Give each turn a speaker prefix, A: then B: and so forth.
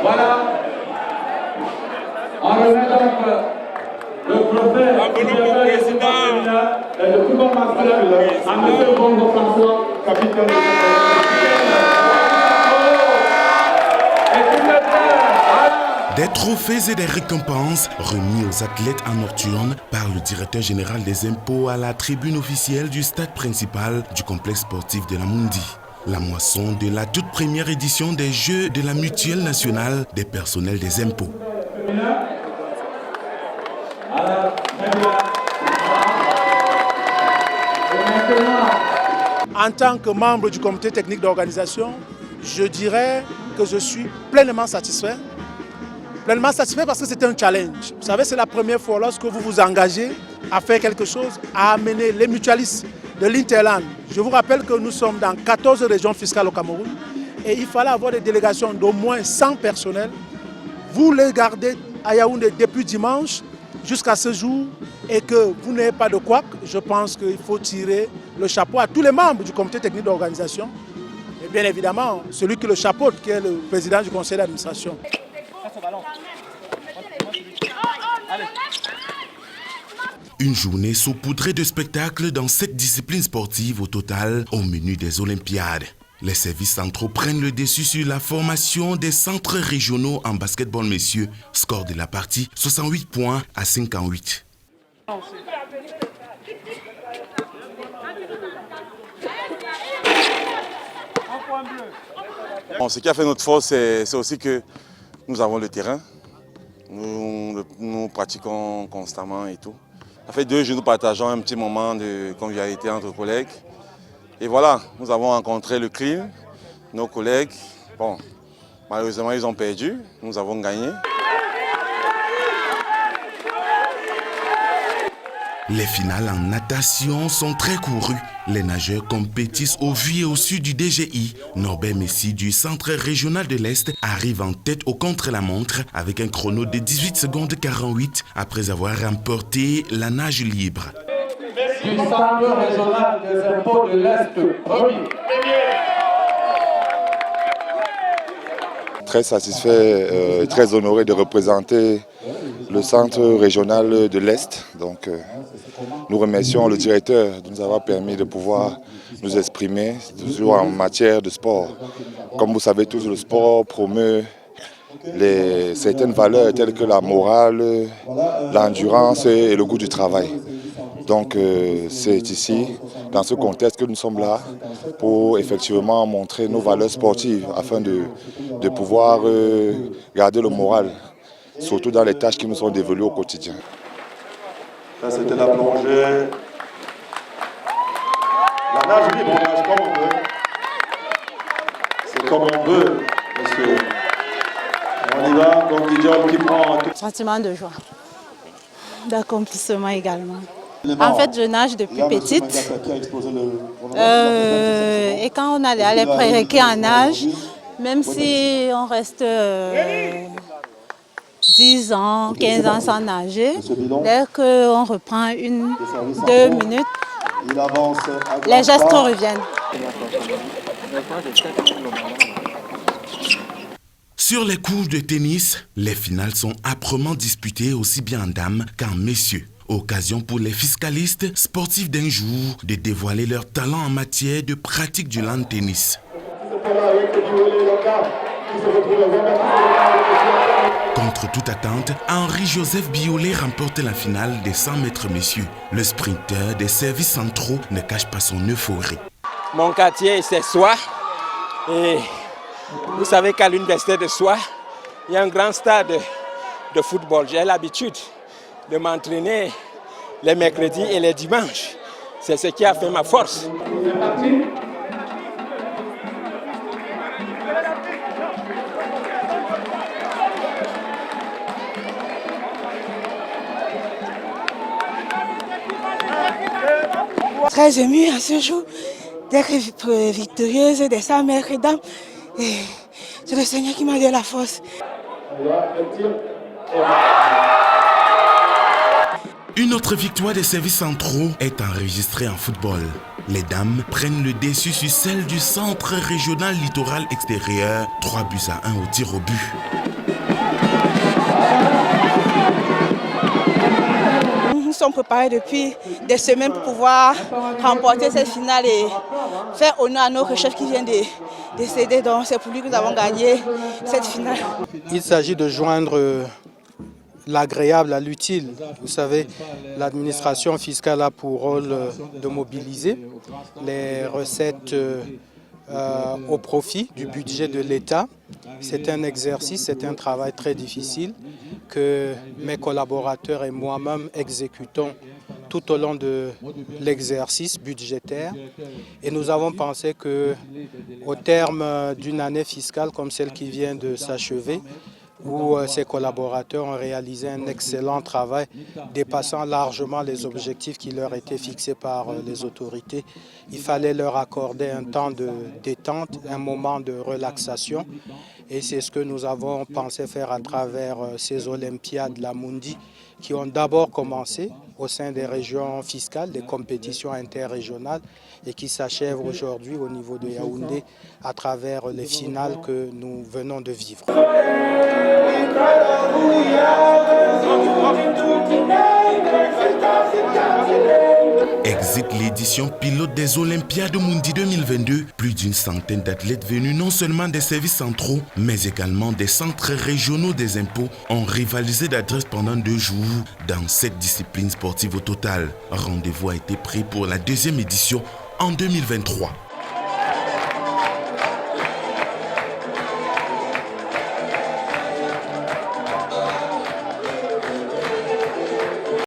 A: Voilà. On remet donc le trophée du football masculin à M. Bongo François, capitaine de
B: Des trophées et des récompenses remis aux athlètes en nocturne par le directeur général des impôts à la tribune officielle du stade principal du complexe sportif de la Mundi. La moisson de la toute première édition des Jeux de la Mutuelle nationale des personnels des impôts.
C: En tant que membre du comité technique d'organisation, je dirais que je suis pleinement satisfait. Pleinement satisfait parce que c'est un challenge. Vous savez, c'est la première fois lorsque vous vous engagez à faire quelque chose, à amener les mutualistes de l'Interland. Je vous rappelle que nous sommes dans 14 régions fiscales au Cameroun et il fallait avoir des délégations d'au moins 100 personnels. Vous les gardez à Yaoundé depuis dimanche jusqu'à ce jour et que vous n'avez pas de couac, je pense qu'il faut tirer le chapeau à tous les membres du comité technique d'organisation et bien évidemment celui qui le chapeaute, qui est le président du conseil d'administration.
B: Une journée saupoudrée de spectacles dans 7 disciplines sportives au total au menu des Olympiades. Les services centraux prennent le dessus sur la formation des centres régionaux en basketball messieurs. Score de la partie, 68 points à 58.
D: Bon, ce qui a fait notre force, c'est aussi que nous avons le terrain. Nous pratiquons constamment et tout. Ça fait 2 jours, nous partageons un petit moment de convivialité entre collègues. Et voilà, nous avons rencontré le CLIN, nos collègues. Bon, malheureusement, ils ont perdu. Nous avons gagné.
B: Les finales en natation sont très courues. Les nageurs compétissent au vu et au sud du DGI. Norbert Messi du centre régional de l'Est arrive en tête au contre-la-montre avec un chrono de 18 secondes 48 après avoir remporté la nage libre.
A: Du centre régional des impôts de l'Est, remis.
E: Très satisfait et très honoré de représenter le centre régional de l'Est. Donc, nous remercions le directeur de nous avoir permis de pouvoir nous exprimer toujours en matière de sport. Comme vous savez tous, le sport promeut certaines valeurs telles que la morale, l'endurance et le goût du travail. Donc c'est ici, dans ce contexte, que nous sommes là pour effectivement montrer nos valeurs sportives afin de pouvoir garder le moral, surtout dans les tâches qui nous sont dévolues au quotidien.
F: Ça, c'était la plongée. La nage libre, on nage comme on veut. C'est comme on veut, monsieur. On y va, donc Guillaume qui prend tout.
G: Sentiment de joie, d'accomplissement également. En fait, je nage depuis petite. Et quand on allait à les prérequis en nage, même si on reste 10 ans, 15 ans sans nager, dès qu'on reprend 1-2 minutes, les gestes reviennent.
B: Sur les cours de tennis, les finales sont âprement disputées aussi bien en dames qu'en messieurs. Occasion pour les fiscalistes sportifs d'un jour de dévoiler leur talent en matière de pratique du lawn tennis. Contre toute attente, Henri-Joseph Biolay remporte la finale des 100 mètres messieurs. Le sprinter des services centraux ne cache pas son euphorie.
H: Mon quartier, c'est Soie. Et vous savez qu'à l'université de Soie, il y a un grand stade de football. J'ai l'habitude de m'entraîner les mercredis et les dimanches. C'est ce qui a fait ma force.
I: 'Très émue à ce jour d'être victorieuse des 100 mètres et dames. Et c'est le Seigneur qui m'a donné la force.
B: Une autre victoire des services centraux est enregistrée en football. Les dames prennent le dessus sur celle du centre régional littoral extérieur, 3 buts à 1 au tir au but.
I: Nous sommes préparés depuis des semaines pour pouvoir remporter cette finale et faire honneur à notre chef qui vient de décéder. Donc c'est pour lui que nous avons gagné cette finale.
J: Il s'agit de joindre l'agréable à l'utile. Vous savez, l'administration fiscale a pour rôle de mobiliser les recettes au profit du budget de l'État. C'est un exercice, c'est un travail très difficile que mes collaborateurs et moi-même exécutons tout au long de l'exercice budgétaire. Et nous avons pensé qu'au terme d'une année fiscale comme celle qui vient de s'achever, où ses collaborateurs ont réalisé un excellent travail dépassant largement les objectifs qui leur étaient fixés par les autorités. Il fallait leur accorder un temps de détente, un moment de relaxation et c'est ce que nous avons pensé faire à travers ces Olympiades La Mundi qui ont d'abord commencé au sein des régions fiscales, des compétitions interrégionales et qui s'achèvent aujourd'hui au niveau de Yaoundé à travers les finales que nous venons de vivre.
B: Exit l'édition pilote des Olympiades Mundi 2022. Plus d'une centaine d'athlètes venus non seulement des services centraux, mais également des centres régionaux des impôts ont rivalisé d'adresse pendant 2 jours dans 7 disciplines sportives au total. Rendez-vous a été pris pour la 2e édition en 2023.